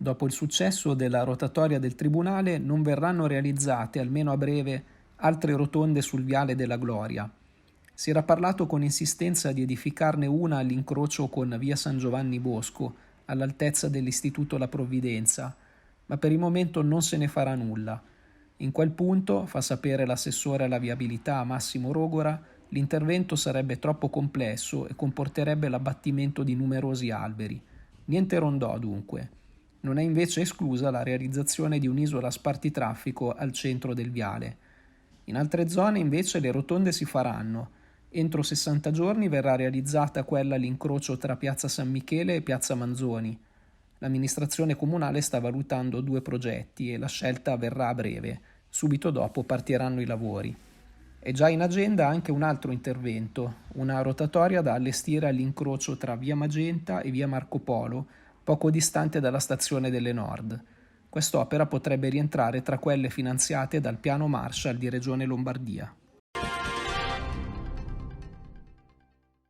Dopo il successo della rotatoria del Tribunale non verranno realizzate, almeno a breve, altre rotonde sul Viale della Gloria. Si era parlato con insistenza di edificarne una all'incrocio con via San Giovanni Bosco, all'altezza dell'Istituto La Provvidenza, ma per il momento non se ne farà nulla. In quel punto, fa sapere l'assessore alla viabilità Massimo Rogora, l'intervento sarebbe troppo complesso e comporterebbe l'abbattimento di numerosi alberi. Niente rondò dunque. Non è invece esclusa la realizzazione di un'isola spartitraffico al centro del viale. In altre zone invece le rotonde si faranno. Entro 60 giorni verrà realizzata quella all'incrocio tra Piazza San Michele e Piazza Manzoni. L'amministrazione comunale sta valutando 2 progetti e la scelta avverrà a breve. Subito dopo partiranno i lavori. È già in agenda anche un altro intervento, una rotatoria da allestire all'incrocio tra via Magenta e via Marco Polo, poco distante dalla stazione delle Nord. Quest'opera potrebbe rientrare tra quelle finanziate dal piano Marshall di Regione Lombardia.